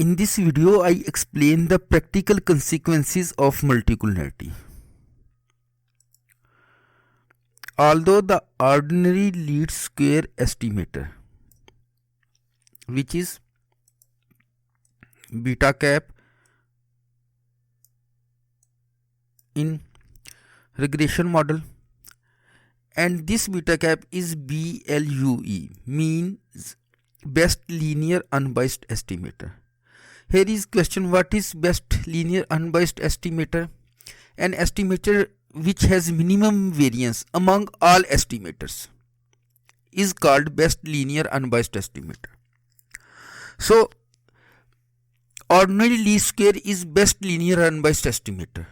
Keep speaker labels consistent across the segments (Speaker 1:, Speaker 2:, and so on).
Speaker 1: In this video, I explain the practical consequences of multicollinearity. Although the ordinary least square estimator, which is beta cap in regression model, and this beta cap is BLUE, means best linear unbiased estimator. Here is question: what is best linear unbiased estimator? An estimator which has minimum variance among all estimators is called best linear unbiased estimator. So ordinary least square is best linear unbiased estimator,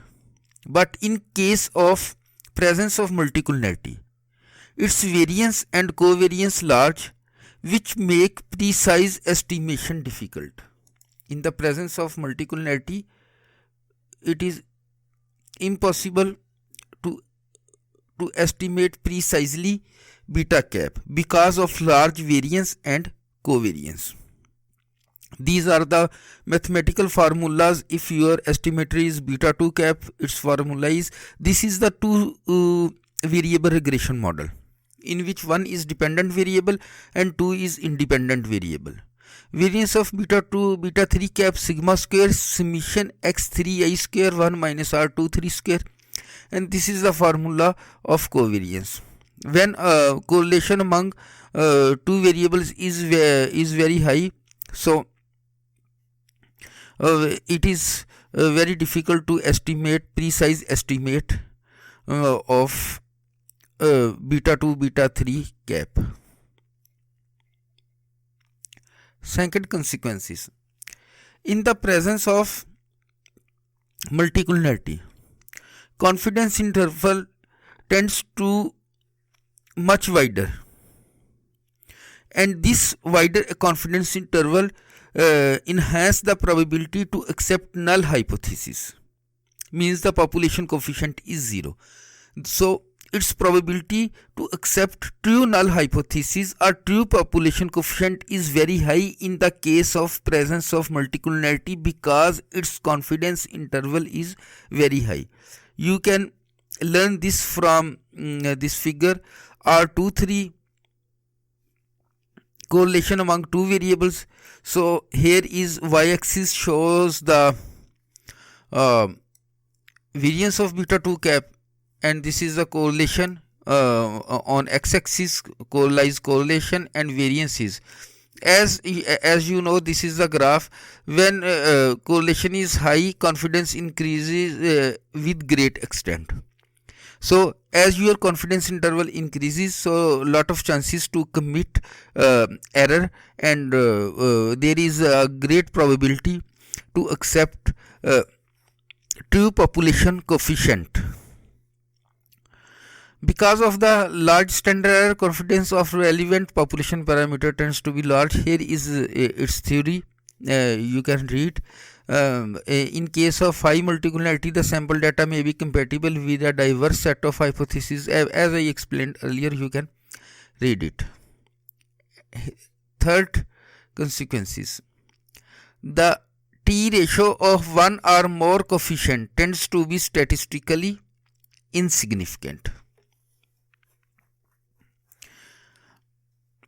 Speaker 1: but in case of presence of multicollinearity, its variance and covariance large, which make precise estimation difficult. In the presence of multicollinearity, it is impossible to estimate precisely beta cap because of large variance and covariance. These are the mathematical formulas. If your estimator is beta 2 cap, its formula is, this is the two variable regression model, in which one is dependent variable and two is independent variable. Variance of beta 2 beta 3 cap sigma square summation x3 I square 1 minus r23 square, and this is the formula of covariance. When correlation among two variables is very high, so it is very difficult to estimate precise estimate of beta 2 beta 3 cap. Second consequences: in the presence of multicollinearity, confidence interval tends to much wider, and this wider confidence interval enhance the probability to accept null hypothesis, means the population coefficient is 0. So its probability to accept true null hypothesis or true population coefficient is very high in the case of presence of multicollinearity, because its confidence interval is very high. You can learn this from this figure. R23 correlation among two variables. So here is y-axis shows the variance of beta 2 cap, and this is the correlation. On x-axis lies correlation and variances. As you know, this is the graph. When correlation is high, confidence increases with great extent. So as your confidence interval increases, so lot of chances to commit error, and there is a great probability to accept true population coefficient. Because of the large standard error, confidence of relevant population parameter tends to be large. Here is its theory. You can read. In case of high multicollinearity, the sample data may be compatible with a diverse set of hypotheses. As I explained earlier, you can read it. Third consequences: the T ratio of one or more coefficient tends to be statistically insignificant.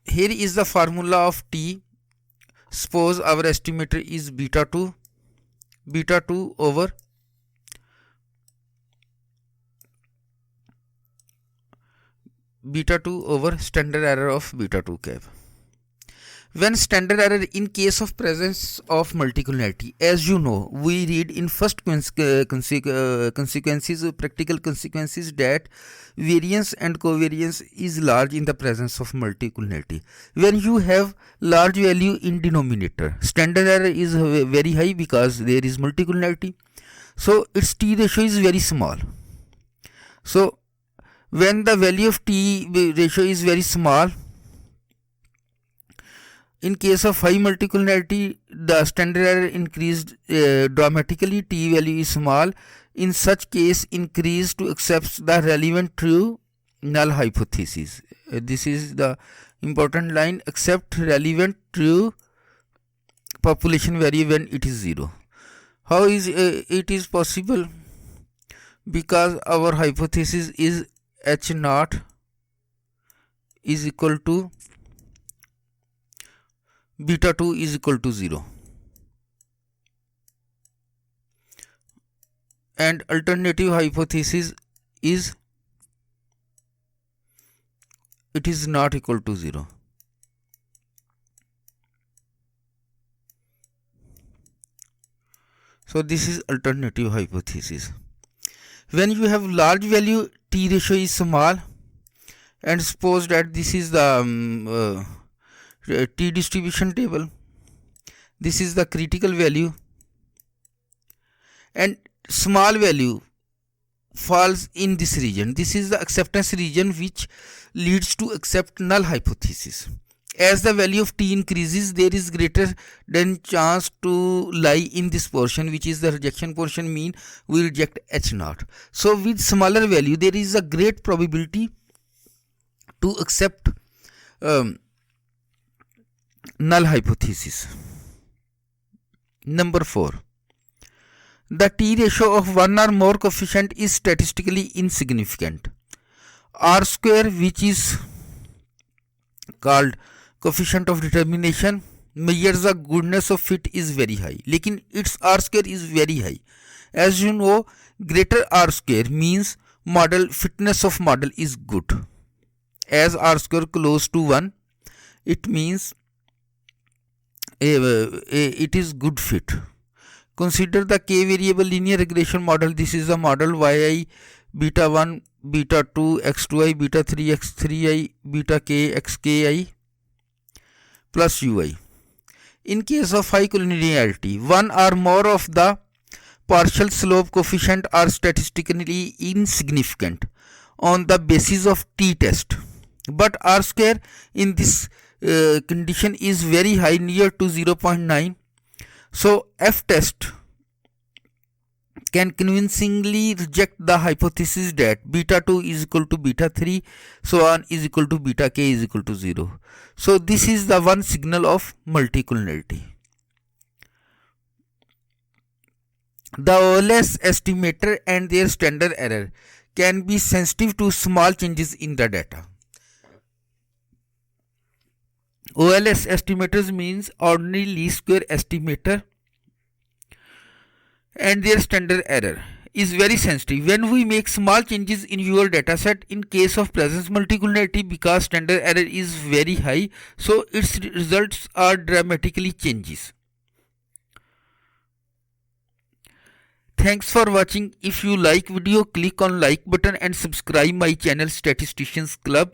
Speaker 1: Here is the formula of T. Suppose our estimator is beta 2 over standard error of beta 2 cap. When standard error in case of presence of multicollinearity, as you know, we read in first consequences, practical consequences, that variance and covariance is large in the presence of multicollinearity. When you have large value in denominator, standard error is very high because there is multicollinearity, so its T ratio is very small. So when the value of T ratio is very small, in case of high multicollinearity, the standard error increased dramatically. T value is small. In such case, increase to accept the relevant true null hypothesis. This is the important line: accept relevant true population value when it is 0. How is it is possible? Because our hypothesis is H naught is equal to beta 2 is equal to 0, and alternative hypothesis is it is not equal to 0. So this is alternative hypothesis. When you have large value, t ratio is small, and suppose that this is the t distribution table. This is the critical value, and small value falls in this region. This is the acceptance region which leads to accept null hypothesis. As the value of t increases, there is greater than chance to lie in this portion, which is the rejection portion, mean we reject H naught. So with smaller value, there is a great probability to accept null hypothesis. Number 4. The t ratio of one or more coefficient is statistically insignificant. R square, which is called coefficient of determination, measures the goodness of fit is very high. Lekin its R square is very high. As you know, greater R square means model fitness of model is good. As R square close to 1, it means it is good fit. Consider the k variable linear regression model. This is the model yi beta 1 beta 2 x2i beta 3 x3i beta k xki plus ui. In case of high collinearity, one or more of the partial slope coefficient are statistically insignificant on the basis of t-test, but r square in this condition is very high, near to 0.9. So f-test can convincingly reject the hypothesis that beta 2 is equal to beta 3, so on is equal to beta k is equal to 0. So this is the one signal of multicollinearity. The OLS estimator and their standard error can be sensitive to small changes in the data. OLS estimators means ordinary least square estimator, and their standard error is very sensitive. When we make small changes in your dataset, in case of presence multicollinearity, because standard error is very high, so its results are dramatically changes. Thanks for watching. If you like video, click on like button and subscribe my channel Statisticians Club.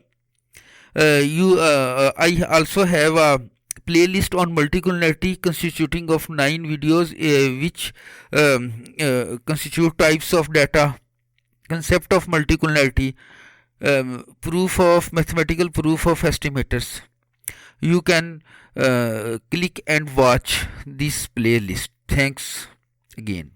Speaker 1: I also have a playlist on multicollinearity constituting of 9 videos which constitute types of data, concept of multicollinearity, mathematical proof of estimators. You can click and watch this playlist. Thanks again.